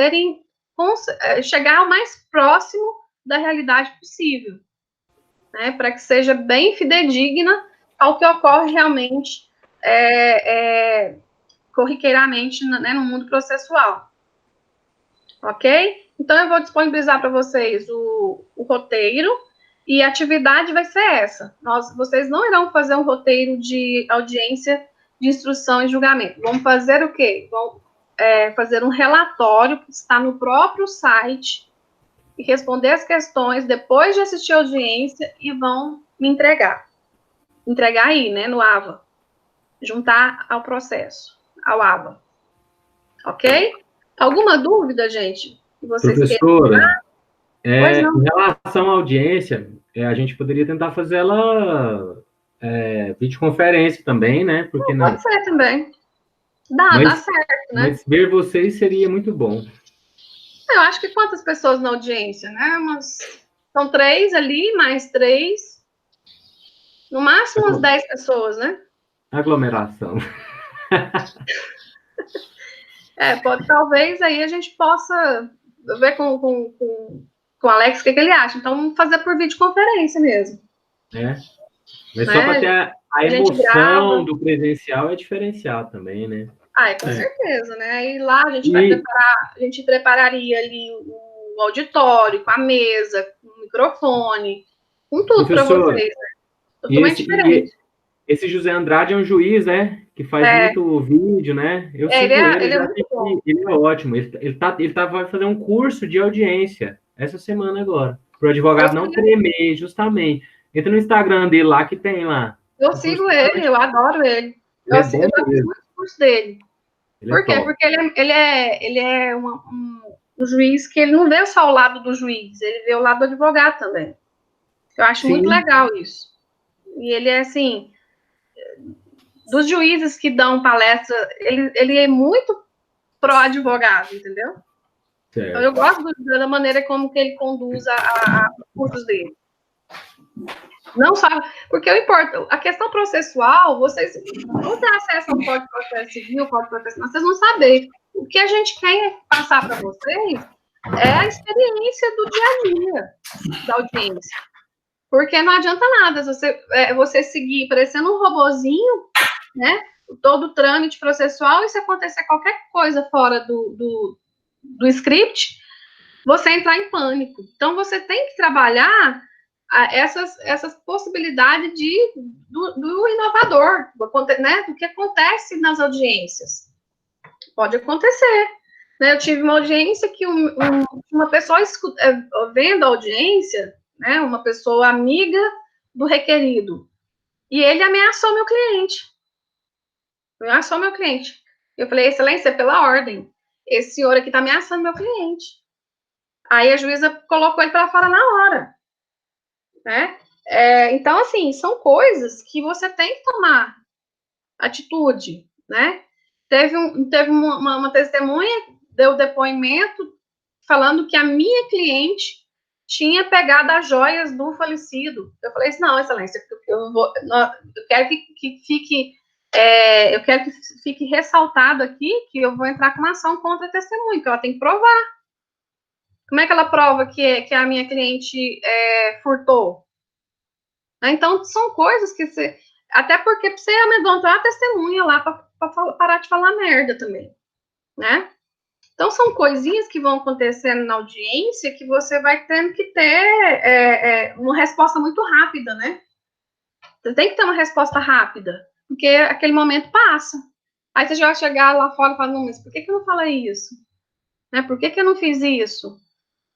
chegar o mais próximo da realidade possível, né? Para que seja bem fidedigna ao que ocorre realmente corriqueiramente, né, no mundo processual. Ok? Então, eu vou disponibilizar para vocês o roteiro, e a atividade vai ser essa. Vocês não irão fazer um roteiro de audiência de instrução e julgamento. Vamos fazer o quê? Vamos fazer um relatório que está no próprio site e responder as questões depois de assistir a audiência e vão me entregar. Entregar aí, né, no AVA. Juntar ao processo, ao AVA. Ok? Alguma dúvida, gente? Que vocês Professora, em relação à audiência, a gente poderia tentar fazer ela videoconferência também, né? Porque não? Pode ser também. Dá certo, né? Mas ver vocês seria muito bom. Eu acho que quantas pessoas na audiência, né? São 3 ali, mais 3. No máximo umas 10 pessoas, né? Aglomeração. Talvez aí a gente possa ver com o Alex o que ele acha. Então, vamos fazer por videoconferência mesmo. Mas só para ter a emoção do presencial é diferencial também, né? Com certeza, né? E lá a gente prepararia ali o auditório, com a mesa, com o microfone, com tudo para vocês, né? Totalmente diferente. Esse José Andrade é um juiz, né? Que faz muito vídeo, né? Eu sigo ele é ótimo. Ele vai fazer um curso de audiência essa semana agora. Para o advogado não tremer, justamente. Entra no Instagram dele lá, que tem lá. Eu sigo ele, eu adoro ele. Eu fiz muito curso dele. Por quê? Porque ele é um juiz que ele não vê só o lado do juiz, ele vê o lado do advogado também. Eu acho muito legal isso. E ele é, assim, dos juízes que dão palestra, ele é muito pró-advogado, entendeu? Certo. Então, eu gosto da maneira como que ele conduz os cursos dele. Não só, porque a questão processual, vocês não têm acesso ao Código de Processo Civil, Código de Processo, vocês não sabem. O que a gente quer passar para vocês é a experiência do dia a dia da audiência. Porque não adianta nada você seguir parecendo um robozinho, né? Todo o trâmite processual, e se acontecer qualquer coisa fora do script, você entrar em pânico. Então, você tem que trabalhar essas possibilidades do inovador, né? Do que acontece nas audiências. Pode acontecer. Né? Eu tive uma audiência que uma pessoa vendo a audiência, né? Uma pessoa amiga do requerido, e ele ameaçou meu cliente. Eu falei, excelência, pela ordem, esse senhor aqui está ameaçando meu cliente. Aí a juíza colocou ele para fora na hora. Né? Então, assim, são coisas que você tem que tomar atitude, né? Teve uma testemunha, deu depoimento falando que a minha cliente tinha pegado as joias do falecido. Eu falei assim, não, excelência, eu quero que fique ressaltado aqui que eu vou entrar com uma ação contra a testemunha, que ela tem que provar. Como é que ela prova que a minha cliente furtou? Então, são coisas que você... Até porque pra você amedrontar a testemunha lá para parar de falar merda também, né? Então, são coisinhas que vão acontecendo na audiência que você vai tendo que ter uma resposta muito rápida, né? Você tem que ter uma resposta rápida, porque aquele momento passa. Aí você já vai chegar lá fora e falar, não, mas por que eu não falei isso? Né? Por que eu não fiz isso?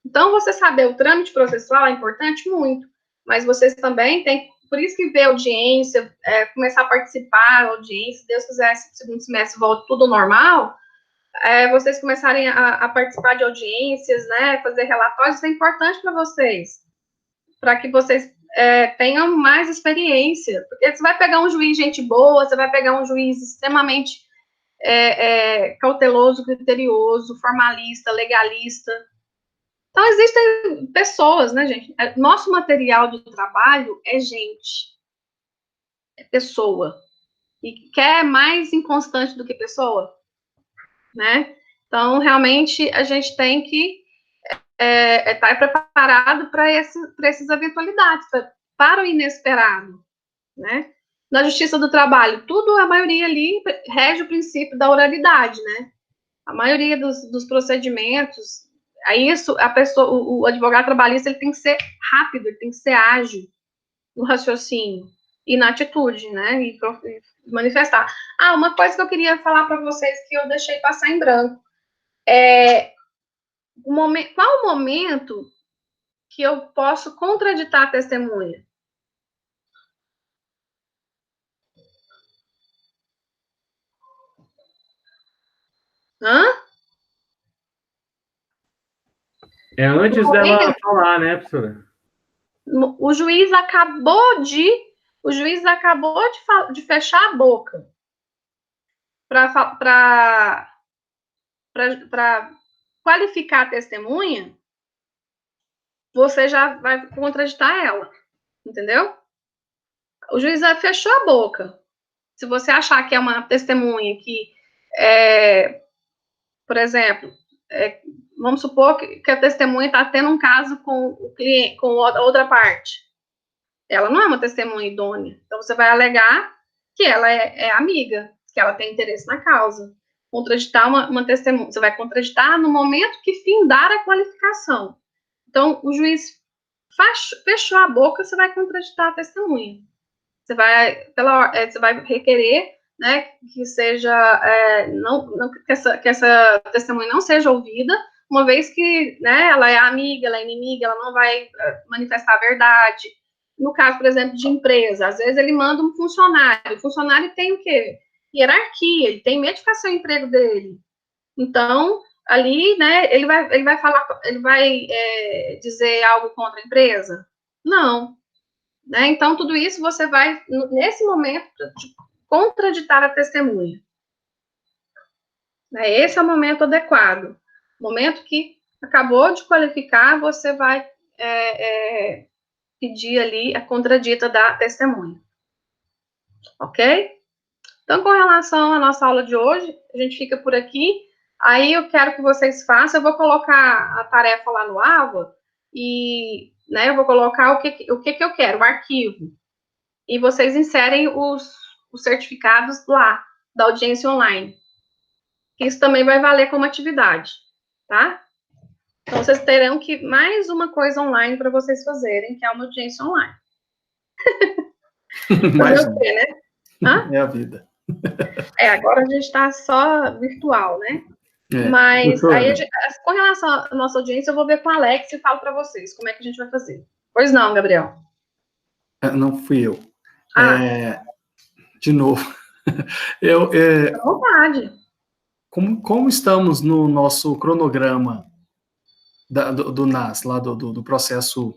Então, você saber o trâmite processual é importante muito, mas vocês também têm, por isso que ver audiência, começar a participar da audiência, se Deus quiser, esse segundo semestre volta tudo normal, vocês começarem a participar de audiências, né, fazer relatórios, isso é importante para vocês, para que vocês tenham mais experiência, porque você vai pegar um juiz gente boa, você vai pegar um juiz extremamente cauteloso, criterioso, formalista, legalista. Então, existem pessoas, né, gente? Nosso material de trabalho é gente, é pessoa. E quer mais inconstante do que pessoa, né? Então, realmente, a gente tem que estar preparado para essas eventualidades, para o inesperado, né? Na Justiça do Trabalho, a maioria ali rege o princípio da oralidade, né? A maioria dos procedimentos, o advogado trabalhista, ele tem que ser rápido, ele tem que ser ágil no raciocínio e na atitude, né? E manifestar. Uma coisa que eu queria falar para vocês que eu deixei passar em branco. Qual o momento que eu posso contraditar a testemunha? Antes dela falar, né, professora? O juiz acabou de fechar a boca para qualificar a testemunha, você já vai contraditar ela, entendeu? O juiz fechou a boca. Se você achar que é uma testemunha que, por exemplo, vamos supor que a testemunha está tendo um caso com o cliente, com a outra parte. Ela não é uma testemunha idônea. Então, você vai alegar que ela é amiga, que ela tem interesse na causa. Contraditar uma testemunha. Você vai contraditar no momento que findar a qualificação. Então, o juiz fechou a boca, você vai contraditar a testemunha. Você vai requerer, né, que seja, que essa testemunha não seja ouvida, uma vez que, né, ela é amiga, ela é inimiga, ela não vai manifestar a verdade. No caso, por exemplo, de empresa, às vezes ele manda um funcionário. O funcionário tem o quê? Hierarquia, ele tem medo de ficar sem o emprego dele. Então, ali, né, ele vai falar, ele vai dizer algo contra a empresa? Não. Né? Então, tudo isso você vai, nesse momento, contraditar a testemunha. Esse é o momento adequado. O momento que acabou de qualificar, você vai pedir ali a contradita da testemunha. Ok? Então, com relação à nossa aula de hoje, a gente fica por aqui. Aí eu quero que vocês façam, eu vou colocar a tarefa lá no AVA e, né, eu vou colocar o que eu quero, o arquivo. E vocês inserem os certificados lá, da audiência online. Isso também vai valer como atividade, tá? Então, vocês terão que mais uma coisa online para vocês fazerem, que é uma audiência online. Mas o quê, né? É a vida. Agora a gente está só virtual, né? Mas aí, com relação à nossa audiência, eu vou ver com a Alex e falo para vocês como é que a gente vai fazer. Pois não, Gabriel? Não fui eu. De novo. À vontade. Como estamos no nosso cronograma do NAS, lá do processo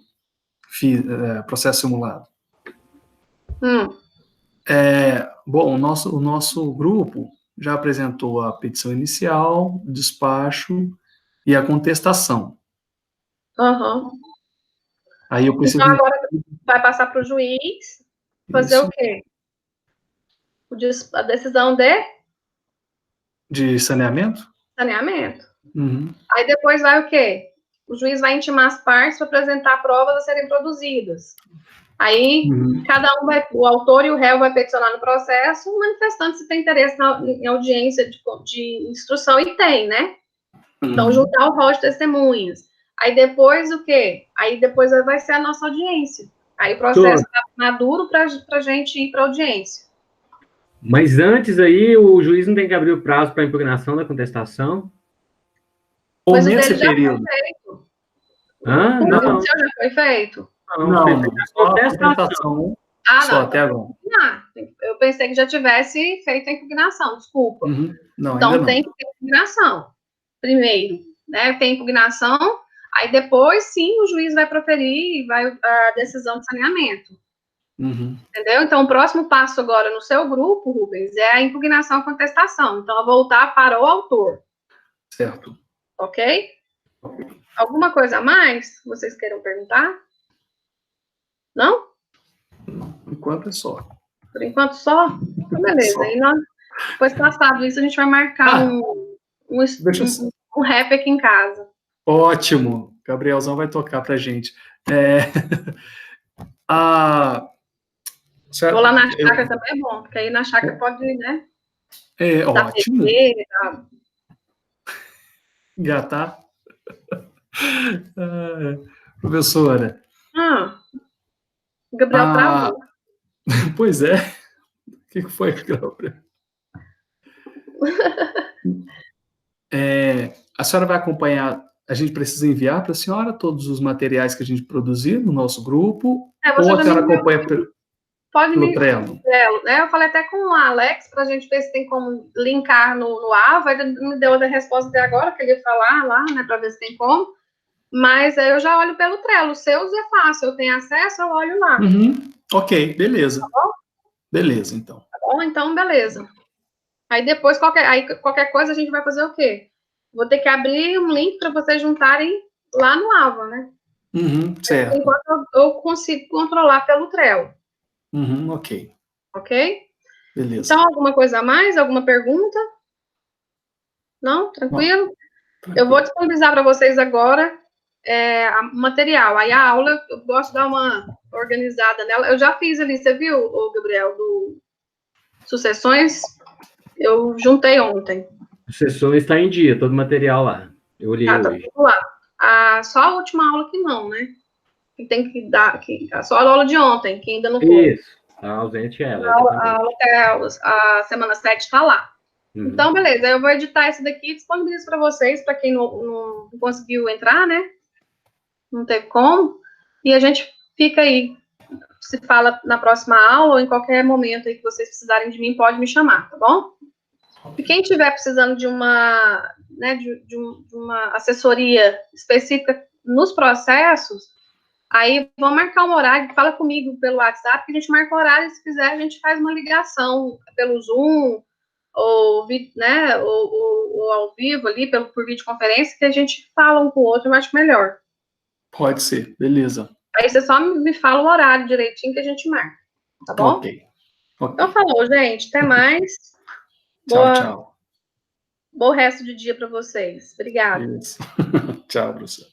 simulado? Bom, o nosso grupo já apresentou a petição inicial, o despacho e a contestação. Aí eu preciso... Então, agora vai passar para o juiz fazer o quê? A decisão de saneamento? Saneamento. Uhum. Aí depois vai o quê? O juiz vai intimar as partes para apresentar provas a serem produzidas. Aí, cada um o autor e o réu vai peticionar no processo, manifestando se tem interesse em audiência de instrução, e tem, né? Então, juntar o rol de testemunhas. Aí depois o quê? Aí depois vai ser a nossa audiência. Aí o processo está maduro para a gente ir para a audiência. Mas antes aí, o juiz não tem que abrir o prazo para impugnação da contestação? Mas o dele já foi feito. Não. O seu já foi feito? Não. A contestação. Só não, até agora. Eu pensei que já tivesse feito a impugnação, desculpa. Não, então, ainda não. Tem que ter impugnação. Primeiro, né? Tem impugnação, aí depois, sim, o juiz vai proferir a decisão de saneamento. Entendeu? Então, o próximo passo agora no seu grupo, Rubens, é a impugnação e contestação. Então, voltar para o autor. Certo. Ok? Alguma coisa a mais que vocês queiram perguntar? Não? Por enquanto é só. Por enquanto só? Então, beleza. Aí depois passado isso, a gente vai marcar um rap aqui em casa. Ótimo. Gabrielzão vai tocar pra gente. Vou lá na chácara também é bom, porque aí na chácara pode, né? Ótimo. Peteira, Engatar. Professora. O Gabriel travou. Pois é. O que foi, Gabriel? A senhora vai acompanhar, a gente precisa enviar para a senhora todos os materiais que a gente produzir no nosso grupo, ou a senhora acompanha pelo Trello? Eu falei até com o Alex para a gente ver se tem como linkar no Ava, ele me deu a resposta até agora, que ele ia falar lá, né, para ver se tem como, mas aí eu já olho pelo Trello, os seus é fácil, eu tenho acesso, eu olho lá. Ok, beleza. Tá bom? Beleza, então. Tá bom? Então, beleza. Aí depois, qualquer coisa, a gente vai fazer o quê? Vou ter que abrir um link para vocês juntarem lá no Ava, né? Certo. Enquanto eu consigo controlar pelo Trello. Ok. Ok? Beleza. Então, alguma coisa a mais? Alguma pergunta? Não? Tranquilo? Eu vou disponibilizar para vocês agora o material. Aí a aula, eu gosto de dar uma organizada nela. Eu já fiz ali, você viu, Gabriel, do Sucessões? Eu juntei ontem. Sucessões está em dia, todo o material lá. Eu olhei hoje. Tá tudo lá. Só a última aula que não, né? Que tem que dar, só a aula de ontem, que ainda não foi. Isso, tá ausente ela. A aula até a semana 7 está lá. Então, beleza, eu vou editar esse daqui e disponibilizo para vocês, para quem não conseguiu entrar, né? Não teve como. E a gente fica aí, se fala na próxima aula ou em qualquer momento aí que vocês precisarem de mim, pode me chamar, tá bom? E quem estiver precisando de uma, né, de uma assessoria específica nos processos, aí vão marcar um horário, fala comigo pelo WhatsApp, que a gente marca o horário, e se quiser a gente faz uma ligação pelo Zoom, ou, né, ou ao vivo ali, por videoconferência, que a gente fala um com o outro, eu acho melhor. Pode ser, beleza. Aí você só me fala o horário direitinho que a gente marca, tá bom? Ok. Então falou, gente, até mais. Tchau. Bom resto de dia para vocês. Obrigada. Tchau, professor.